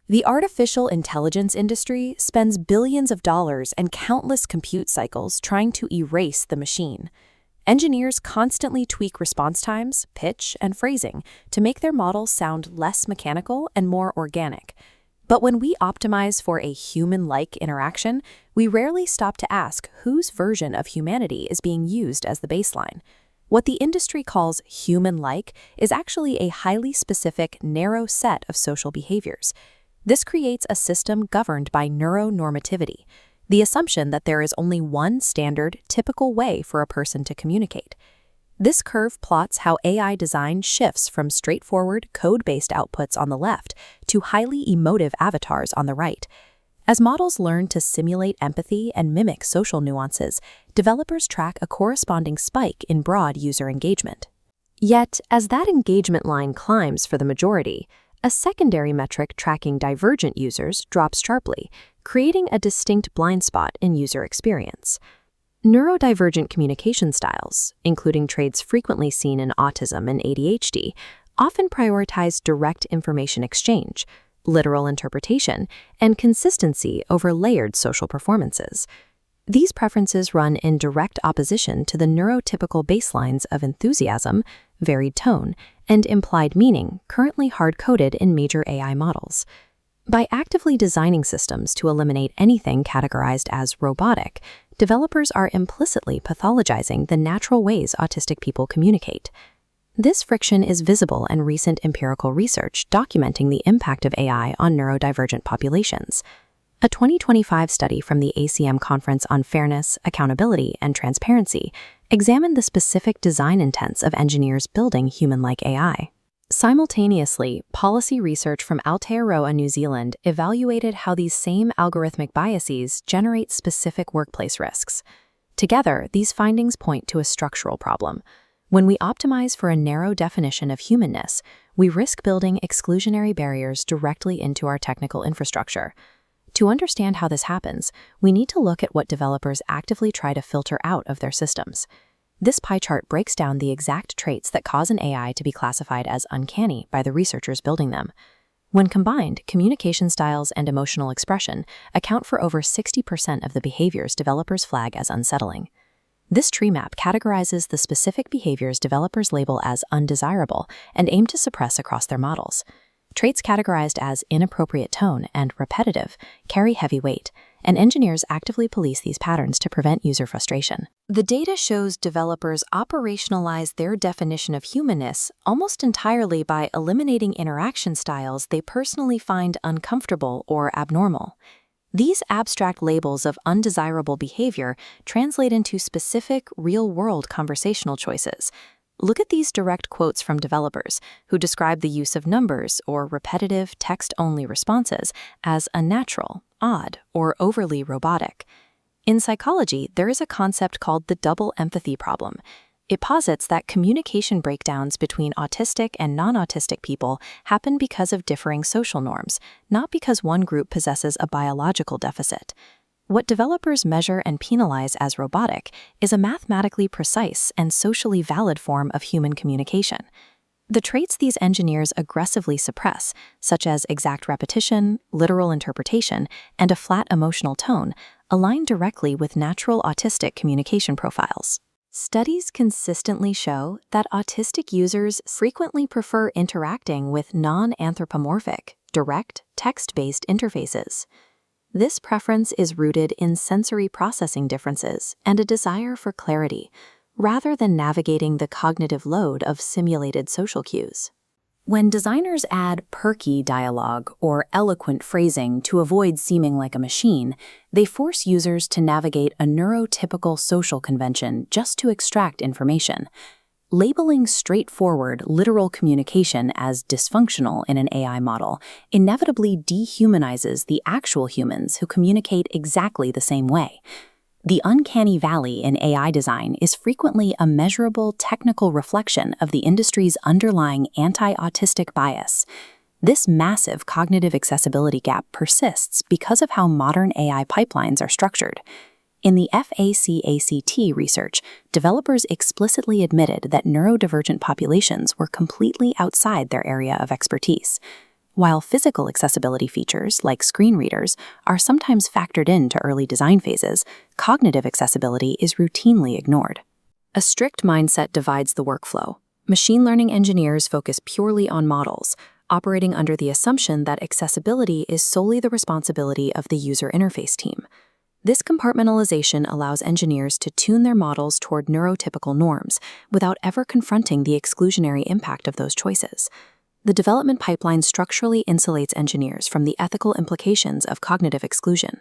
The artificial intelligence industry spends billions of dollars and countless compute cycles trying to erase the machine. Engineers constantly tweak response times, pitch, and phrasing to make their models sound less mechanical and more organic. But when we optimize for a human-like interaction, we rarely stop to ask whose version of humanity is being used as the baseline. What the industry calls human-like is actually a highly specific, narrow set of social behaviors. This creates a system governed by neuronormativity, the assumption that there is only one standard, typical way for a person to communicate. This curve plots how AI design shifts from straightforward, code-based outputs on the left to highly emotive avatars on the right. As models learn to simulate empathy and mimic social nuances, developers track a corresponding spike in broad user engagement. Yet, as that engagement line climbs for the majority, a secondary metric tracking divergent users drops sharply, creating a distinct blind spot in user experience. Neurodivergent communication styles, including traits frequently seen in autism and ADHD, often prioritize direct information exchange, literal interpretation, and consistency over layered social performances. These preferences run in direct opposition to the neurotypical baselines of enthusiasm, varied tone, and implied meaning currently hard-coded in major AI models. By actively designing systems to eliminate anything categorized as robotic, developers are implicitly pathologizing the natural ways autistic people communicate. This friction is visible in recent empirical research documenting the impact of AI on neurodivergent populations. A 2025 study from the ACM Conference on Fairness, Accountability, and Transparency examined the specific design intents of engineers building human-like AI. Simultaneously, policy research from Aotearoa, New Zealand evaluated how these same algorithmic biases generate specific workplace risks. Together, these findings point to a structural problem. When we optimize for a narrow definition of humanness, we risk building exclusionary barriers directly into our technical infrastructure. To understand how this happens, we need to look at what developers actively try to filter out of their systems. This pie chart breaks down the exact traits that cause an AI to be classified as uncanny by the researchers building them. When combined, communication styles and emotional expression account for over 60% of the behaviors developers flag as unsettling. This tree map categorizes the specific behaviors developers label as undesirable and aim to suppress across their models. Traits categorized as inappropriate tone and repetitive carry heavy weight, and engineers actively police these patterns to prevent user frustration. The data shows developers operationalize their definition of humanness almost entirely by eliminating interaction styles they personally find uncomfortable or abnormal. These abstract labels of undesirable behavior translate into specific, real-world conversational choices. Look at these direct quotes from developers who describe the use of numbers or repetitive text-only responses as unnatural, odd, or overly robotic. In psychology, there is a concept called the double empathy problem. It posits that communication breakdowns between autistic and non-autistic people happen because of differing social norms, not because one group possesses a biological deficit. What developers measure and penalize as robotic is a mathematically precise and socially valid form of human communication. The traits these engineers aggressively suppress, such as exact repetition, literal interpretation, and a flat emotional tone, align directly with natural autistic communication profiles. Studies consistently show that autistic users frequently prefer interacting with non-anthropomorphic, direct, text-based interfaces. This preference is rooted in sensory processing differences and a desire for clarity, rather than navigating the cognitive load of simulated social cues. When designers add perky dialogue or eloquent phrasing to avoid seeming like a machine, they force users to navigate a neurotypical social convention just to extract information. Labeling straightforward, literal communication as dysfunctional in an AI model inevitably dehumanizes the actual humans who communicate exactly the same way. The uncanny valley in AI design is frequently a measurable technical reflection of the industry's underlying anti-autistic bias. This massive cognitive accessibility gap persists because of how modern AI pipelines are structured. In the FACACT research, developers explicitly admitted that neurodivergent populations were completely outside their area of expertise. While physical accessibility features, like screen readers, are sometimes factored into early design phases, cognitive accessibility is routinely ignored. A strict mindset divides the workflow. Machine learning engineers focus purely on models, operating under the assumption that accessibility is solely the responsibility of the user interface team. This compartmentalization allows engineers to tune their models toward neurotypical norms without ever confronting the exclusionary impact of those choices. The development pipeline structurally insulates engineers from the ethical implications of cognitive exclusion.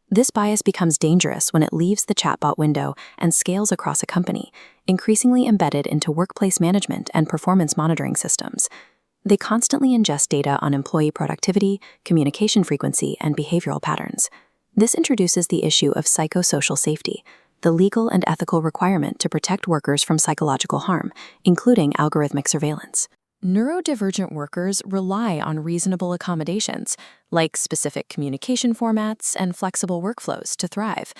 This bias becomes dangerous when it leaves the chatbot window and scales across a company, increasingly embedded into workplace management and performance monitoring systems. They constantly ingest data on employee productivity, communication frequency, and behavioral patterns. This introduces the issue of psychosocial safety, the legal and ethical requirement to protect workers from psychological harm, including algorithmic surveillance. Neurodivergent workers rely on reasonable accommodations, like specific communication formats and flexible workflows, to thrive.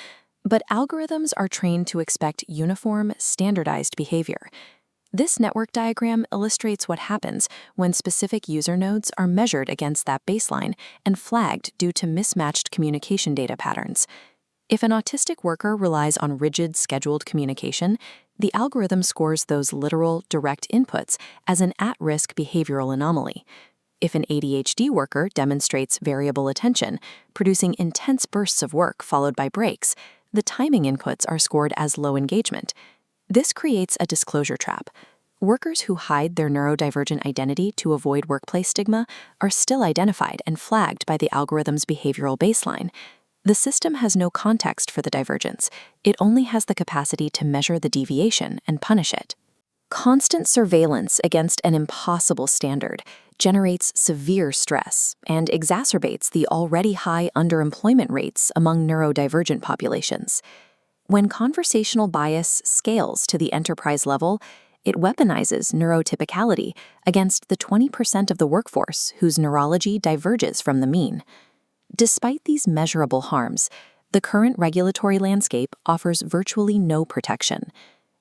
But algorithms are trained to expect uniform, standardized behavior. This network diagram illustrates what happens when specific user nodes are measured against that baseline and flagged due to mismatched communication data patterns. If an autistic worker relies on rigid, scheduled communication, the algorithm scores those literal, direct inputs as an at-risk behavioral anomaly. If an ADHD worker demonstrates variable attention, producing intense bursts of work followed by breaks, the timing inputs are scored as low engagement. This creates a disclosure trap. Workers who hide their neurodivergent identity to avoid workplace stigma are still identified and flagged by the algorithm's behavioral baseline. The system has no context for the divergence. It only has the capacity to measure the deviation and punish it. Constant surveillance against an impossible standard generates severe stress and exacerbates the already high underemployment rates among neurodivergent populations. When conversational bias scales to the enterprise level, it weaponizes neurotypicality against the 20% of the workforce whose neurology diverges from the mean. Despite these measurable harms, the current regulatory landscape offers virtually no protection.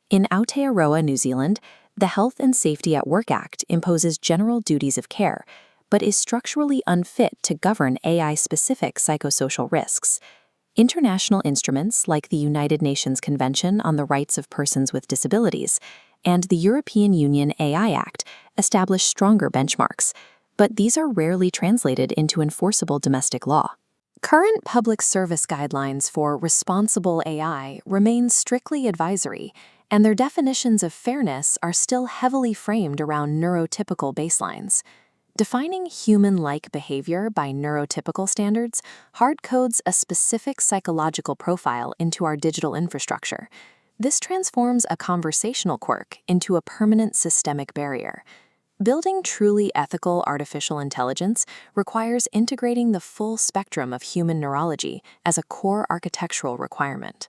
In Aotearoa, New Zealand, the Health and Safety at Work Act imposes general duties of care, but is structurally unfit to govern AI-specific psychosocial risks. International instruments like the United Nations Convention on the Rights of Persons with Disabilities and the European Union AI Act establish stronger benchmarks, but these are rarely translated into enforceable domestic law. Current public service guidelines for responsible AI remain strictly advisory, and their definitions of fairness are still heavily framed around neurotypical baselines. Defining human-like behavior by neurotypical standards hard-codes a specific psychological profile into our digital infrastructure. This transforms a conversational quirk into a permanent systemic barrier. Building truly ethical artificial intelligence requires integrating the full spectrum of human neurology as a core architectural requirement.